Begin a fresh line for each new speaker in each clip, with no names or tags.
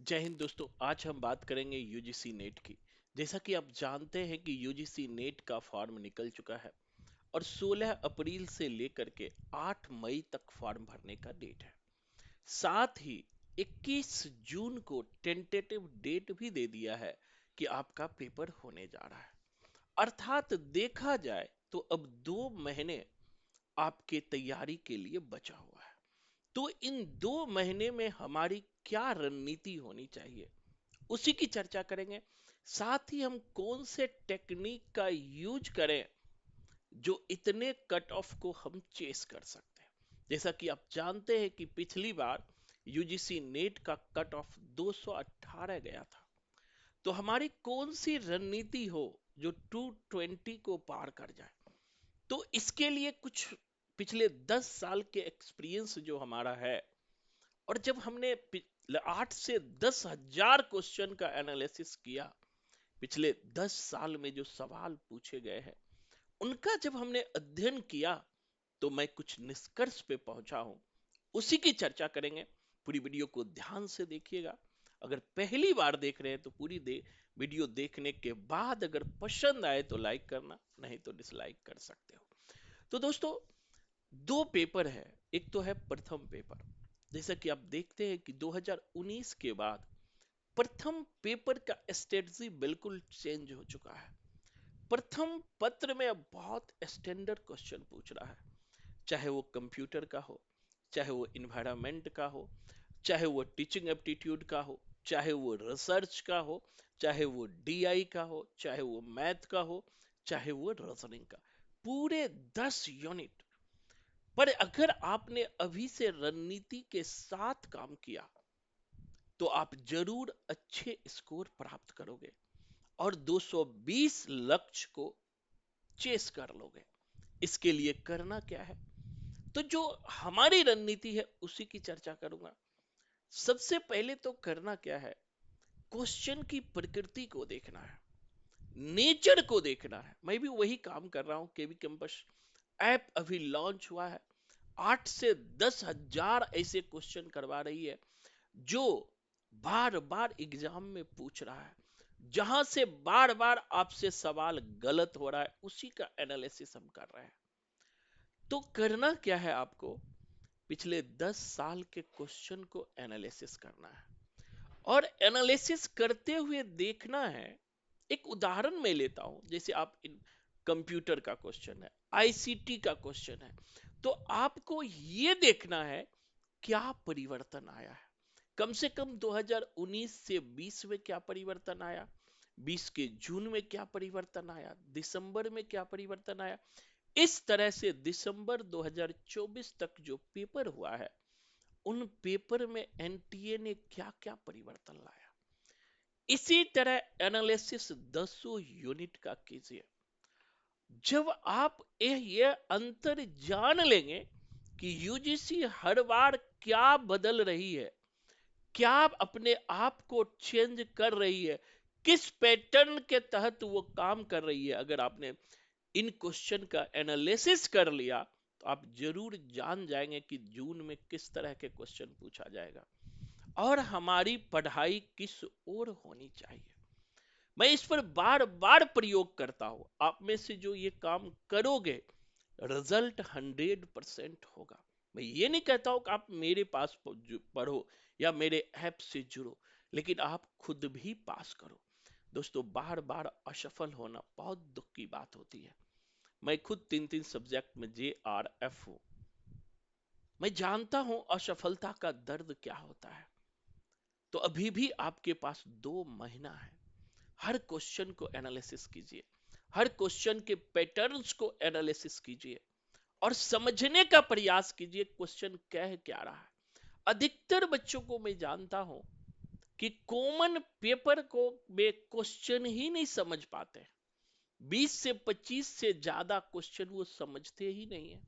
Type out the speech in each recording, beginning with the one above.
जय हिंद दोस्तों। आज हम बात करेंगे यूजीसी नेट की। जैसा कि आप जानते हैं कि यूजीसी नेट का फॉर्म निकल चुका है और 16 अप्रैल से लेकर के 8 मई तक फॉर्म भरने का डेट है। साथ ही 21 जून को टेंटेटिव डेट भी दे दिया है कि आपका पेपर होने जा रहा है। अर्थात देखा जाए तो अब 2 महीने आपके तैयारी के लिए बचा हुआ है। तो इन 2 महीने में हमारी क्या रणनीति होनी चाहिए, उसी की चर्चा करेंगे। साथ ही हम कौन से टेक्निक का यूज करें जो इतने कट ऑफ को हम चेस कर सकते हैं। जैसा कि आप जानते हैं कि पिछली बार यूजीसी नेट का कट ऑफ 218 गया था। तो हमारी कौन सी रणनीति हो जो 220 को पार कर जाए। तो इसके लिए कुछ पिछले 10 साल के एक्सपीरियंस जो हमारा है, और जब हमने 8 से 10 हजार क्वेश्चन का एनालिसिस किया पिछले 10 साल में, जो सवाल पूछे गए हैं उनका जब हमने अध्ययन किया, तो मैं कुछ निष्कर्ष पे पहुंचा हूं। उसी की चर्चा करेंगे। पूरी वीडियो को ध्यान से देखिएगा। अगर पहली बार देख रहे हैं तो वीडियो देखने के बाद अगर पसंद आए तो लाइक करना, नहीं तो डिसलाइक कर सकते हो। तो दोस्तों, दो पेपर है। एक तो है प्रथम पेपर। जैसा कि आप देखते हैं कि 2019 के बाद प्रथम पेपर का स्ट्रेटजी बिल्कुल चेंज हो चुका है। प्रथम पत्र में अब बहुत स्टैंडर्ड क्वेश्चन पूछ रहा है, चाहे वो कंप्यूटर का हो, चाहे वो इन्वायरमेंट का हो, चाहे वो टीचिंग एप्टीट्यूड का हो, चाहे वो रिसर्च का हो, चाहे वो डीआई का हो, चाहे वो मैथ का हो, चाहे वो रीजनिंग का। पूरे 10 यूनिट पर अगर आपने अभी से रणनीति के साथ काम किया तो आप जरूर अच्छे स्कोर प्राप्त करोगे और 220 लक्ष्य को चेस कर लोगे। इसके लिए करना क्या है, तो जो हमारी रणनीति है उसी की चर्चा करूंगा। सबसे पहले तो करना क्या है, क्वेश्चन की प्रकृति को देखना है, नेचर को देखना है। मैं भी वही काम कर रहा हूं। केवी कैंपस ऐप अभी लॉन्च हुआ है। 8 से 10 हजार ऐसे क्वेश्चन करवा रही है जो बार बार एग्जाम में पूछ रहा है, जहां से बार बार आपसे सवाल गलत हो रहा है, उसी का एनालिसिस हम कर रहे हैं। तो करना क्या है, आपको पिछले 10 साल के क्वेश्चन को एनालिसिस करना है और एनालिसिस करते हुए देखना है। एक उदाहरण मैं लेता हूं, जैसे आप कंप्यूटर का क्वेश्चन है, आईसीटी का क्वेश्चन है, तो आपको यह देखना है क्या परिवर्तन आया है। कम से कम 2019 से 20 में क्या परिवर्तन आया, 20 के जून में क्या परिवर्तन आया, दिसंबर में क्या परिवर्तन आया। इस तरह से दिसंबर 2024 तक जो पेपर हुआ है, उन पेपर में एनटीए ने क्या क्या परिवर्तन लाया। इसी तरह एनालिसिस 10 यूनिट का कीजिए। जब आप ये अंतर जान लेंगे कि यूजीसी हर बार क्या बदल रही है, क्या अपने आप को चेंज कर रही है, किस पैटर्न के तहत वो काम कर रही है, अगर आपने इन क्वेश्चन का एनालिसिस कर लिया तो आप जरूर जान जाएंगे कि जून में किस तरह के क्वेश्चन पूछा जाएगा और हमारी पढ़ाई किस ओर होनी चाहिए। मैं इस पर बार बार प्रयोग करता हूं। आप में से जो ये काम करोगे, रिजल्ट 100% होगा। मैं ये नहीं कहता हूं कि आप मेरे पास पढ़ो या मेरे ऐप से जुड़ो, लेकिन आप खुद भी पास करो। दोस्तों, बार बार असफल होना बहुत दुख की बात होती है। मैं खुद 3 3 सब्जेक्ट में JRF हूं। मैं जानता हूं असफलता का दर्द क्या होता है। तो अभी भी आपके पास 2 महीना है। हर क्वेश्चन को एनालिसिस कीजिए, हर क्वेश्चन के पैटर्न्स को एनालिसिस कीजिए और समझने का प्रयास कीजिए क्वेश्चन कह क्या रहा है। अधिकतर बच्चों को मैं जानता हूं कि कॉमन पेपर को में क्वेश्चन ही नहीं समझ पाते। 20 से 25 से ज्यादा क्वेश्चन वो समझते ही नहीं है।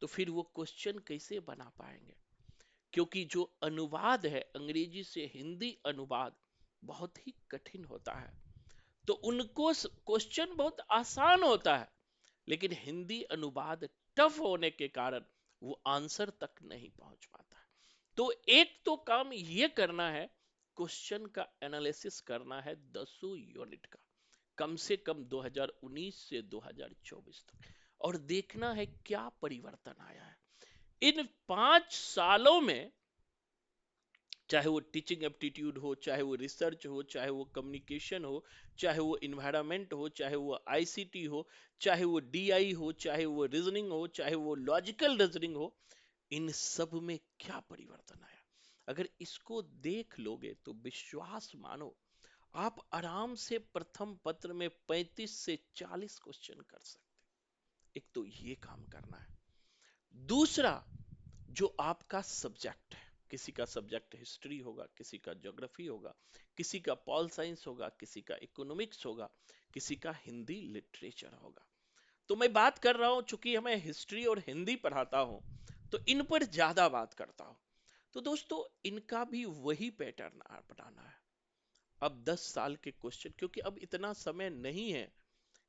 तो फिर वो क्वेश्चन कैसे बना पाएंगे, क्योंकि जो अनुवाद है अंग्रेजी से हिंदी अनुवाद बहुत ही कठिन होता है। तो उनको क्वेश्चन बहुत आसान होता है, लेकिन हिंदी अनुवाद टफ होने के कारण वो आंसर तक नहीं पहुंच पाता है। तो एक तो काम ये करना है क्वेश्चन का एनालिसिस करना है 10 यूनिट का, कम से कम 2019 से 2024 तक, और देखना है क्या परिवर्तन आया है इन 5 सालों में। चाहे वो टीचिंग एप्टीट्यूड हो, चाहे वो रिसर्च हो, चाहे वो कम्युनिकेशन हो, चाहे वो इन्वायरमेंट हो, चाहे वो आईसीटी हो, चाहे वो डीआई हो, चाहे वो रीजनिंग हो, चाहे वो लॉजिकल रीजनिंग हो, इन सब में क्या परिवर्तन आया। अगर इसको देख लोगे तो विश्वास मानो, आप आराम से प्रथम पत्र में 35 से 40 क्वेश्चन कर सकते। एक तो ये काम करना है। दूसरा, जो आपका सब्जेक्ट है, किसी का सब्जेक्ट हिस्ट्री होगा, किसी का ज्योग्राफी होगा, किसी का पॉल साइंस होगा, किसी का इकोनॉमिक्स होगा, किसी का हिंदी लिटरेचर होगा। तो मैं बात कर रहा हूं, चूंकि हमें हिस्ट्री और हिंदी पढ़ाता हूं, तो इन पर ज्यादा बात करता हूं। तो दोस्तों, इनका भी वही पैटर्न अपनाना है। अब 10 साल के क्वेश्चन, क्योंकि अब इतना समय नहीं है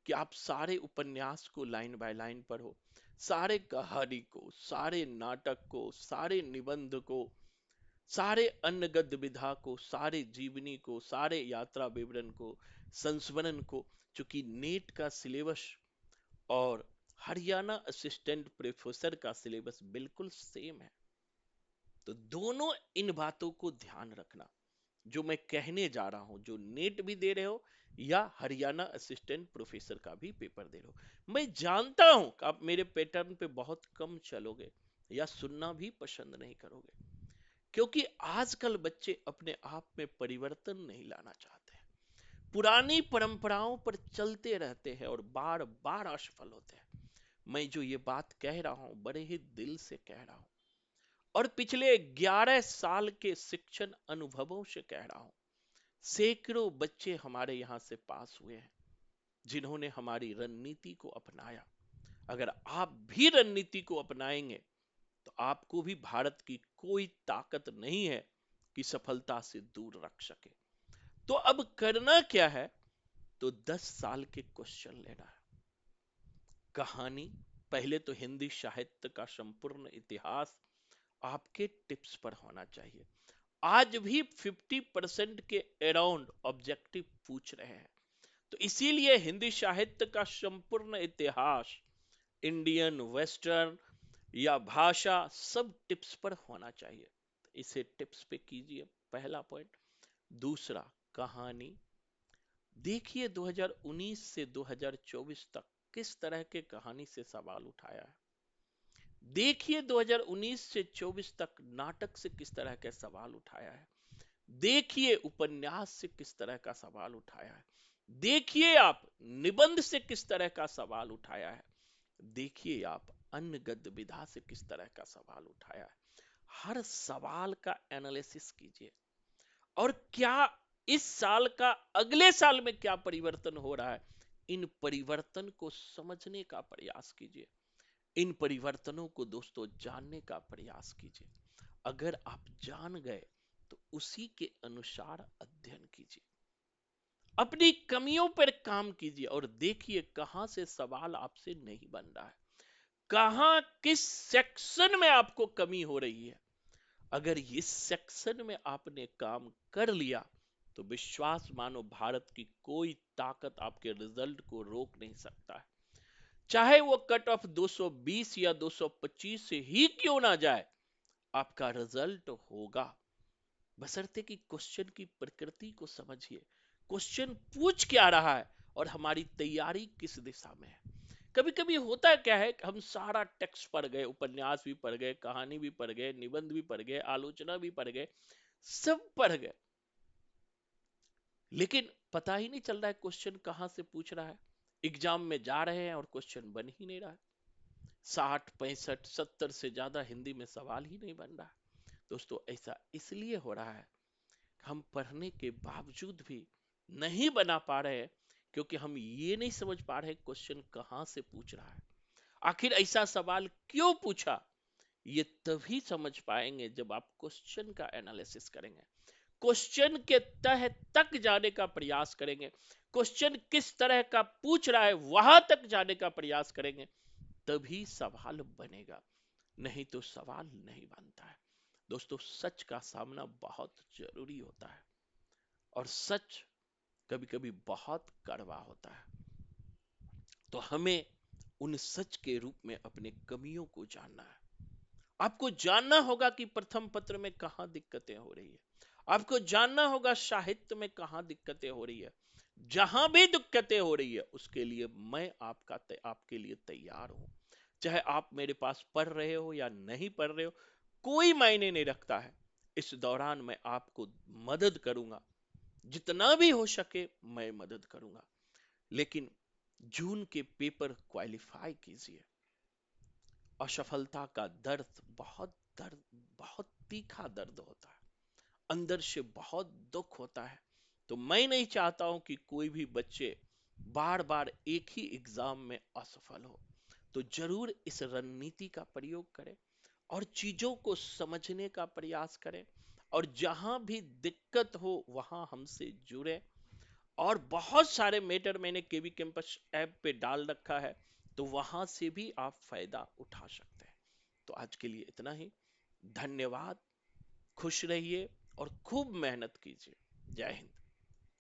कि आप सारे उपन्यास को लाइन बाय लाइन पढ़ो, सारे कहानी को, सारे नाटक को, सारे निबंध को, सारे अन्य गद्य विधा को, सारे जीवनी को, सारे यात्रा विवरण को, संस्मरण को। चूंकि नेट का सिलेबस और हरियाणा असिस्टेंट प्रोफेसर का सिलेबस बिल्कुल सेम है, तो दोनों इन बातों को ध्यान रखना। जो मैं कहने जा रहा हूं, जो नेट भी दे रहे हो या हरियाणा असिस्टेंट प्रोफेसर का भी पेपर दे रहे हो, मैं जानता हूं कि आप मेरे पैटर्न पे बहुत कम चलोगे या सुनना भी पसंद नहीं करोगे, क्योंकि आजकल बच्चे अपने आप में परिवर्तन नहीं लाना चाहते हैं, पुरानी परंपराओं पर चलते रहते हैं और बार बार असफल होते हैं। मैं जो ये बात कह रहा हूं, बड़े ही दिल से कह रहा हूं, और पिछले 11 साल के शिक्षण अनुभवों से कह रहा हूं। सैकड़ों बच्चे हमारे यहां से पास हुए हैं, जिन्होंने हमारी रणनीति को अपनाया। अगर आप भी रणनीति को अपनाएंगे, तो आपको भी भारत की कोई ताकत नहीं है कि सफलता से दूर रख सके। तो अब करना क्या है, तो 10 साल के क्वेश्चन लेना है। कहानी, पहले तो हिंदी साहित्य का संपूर्ण इतिहास आपके टिप्स पर होना चाहिए। आज भी 50% के अराउंड ऑब्जेक्टिव पूछ रहे हैं, तो इसीलिए हिंदी साहित्य का संपूर्ण इतिहास, इंडियन, वेस्टर्न या भाषा, सब टिप्स पर होना चाहिए। तो इसे टिप्स पे कीजिए, पहला पॉइंट। दूसरा, कहानी देखिए 2019 से 2024 तक किस तरह के कहानी से सवाल उठाया है। देखिए 2019 से 24 तक नाटक से किस तरह के सवाल उठाया है। देखिए उपन्यास से किस तरह का सवाल उठाया है। देखिए आप निबंध से किस तरह का सवाल उठाया है। देखिए आप अन्य गद्य विधा से किस तरह का सवाल उठाया है। हर सवाल का एनालिसिस कीजिए, और क्या इस साल का अगले साल में क्या परिवर्तन हो रहा है, इन परिवर्तन को समझने का प्रयास कीजिए। इन परिवर्तनों को दोस्तों जानने का प्रयास कीजिए। अगर आप जान गए, तो उसी के अनुसार अध्ययन कीजिए, अपनी कमियों पर काम कीजिए, और देखिए कहां से सवाल आपसे नहीं बन रहा है, कहां किस सेक्शन में आपको कमी हो रही है। अगर इस सेक्शन में आपने काम कर लिया, तो विश्वास मानो, भारत की कोई ताकत आपके रिजल्ट को रोक नहीं सकता है। चाहे वो कट ऑफ 220 या 225 से ही क्यों ना जाए, आपका रिजल्ट होगा। बशर्ते कि क्वेश्चन की प्रकृति को समझिए, क्वेश्चन पूछ क्या रहा है और हमारी तैयारी किस दिशा में है। कभी कभी होता क्या है, हम सारा टेक्स्ट पढ़ गए, उपन्यास भी पढ़ गए, कहानी भी पढ़ गए, निबंध भी पढ़ गए, आलोचना भी पढ़ गए, सब पढ़ गए, लेकिन पता ही नहीं चल रहा है क्वेश्चन कहां से पूछ रहा है। एग्जाम में जा रहे हैं और क्वेश्चन बन ही नहीं रहा है। 60, 65, 70 से ज्यादा हिंदी में सवाल ही नहीं बन रहा है। दोस्तों, ऐसा इसलिए हो रहा है, हम पढ़ने के बावजूद भी नहीं बना पा रहे हैं, क्योंकि हम ये नहीं समझ पा रहे क्वेश्चन कहां से पूछ रहा है, आखिर ऐसा सवाल क्यों पूछा। ये तभी समझ पाएंगे जब आप क्वेश्चन का एनालिसिस करेंगे, क्वेश्चन के तह तक जाने का प्रयास करेंगे, क्वेश्चन किस तरह का पूछ रहा है वहां तक जाने का प्रयास करेंगे, तभी सवाल बनेगा, नहीं तो सवाल नहीं बनता है। दोस्तों, सच का सामना बहुत जरूरी होता है। और सच कभी कभी बहुत कड़वा होता है। तो हमें उन सच के रूप में अपने कमियों को जानना है। आपको जानना होगा कि प्रथम पत्र में कहां दिक्कतें हो रही है। आपको जानना होगा साहित्य में कहां दिक्कतें हो रही है। जहां भी दिक्कतें हो रही है उसके लिए मैं आपके लिए तैयार हूं। चाहे आप मेरे पास पढ़ रहे हो या नहीं पढ़ रहे हो, कोई मायने नहीं रखता है। इस दौरान मैं आपको मदद करूंगा, जितना भी हो सके मैं मदद करूंगा। लेकिन जून के पेपर क्वालिफाई कीजिए। असफलता का दर्द बहुत तीखा दर्द होता है, अंदर से बहुत दुख होता है। तो मैं नहीं चाहता हूं कि कोई भी बच्चे बार बार एक ही एग्जाम में असफल हो। तो जरूर इस रणनीति का प्रयोग करें और चीजों को समझने का प्रयास करें, और जहां भी दिक्कत हो वहां हमसे जुड़े। और बहुत सारे मेटर मैंने केवी कैंपस ऐप पे डाल रखा है, तो वहां से भी आप फायदा उठा सकते हैं। तो आज के लिए इतना ही। धन्यवाद। खुश रहिए और खूब मेहनत कीजिए। जय हिंद।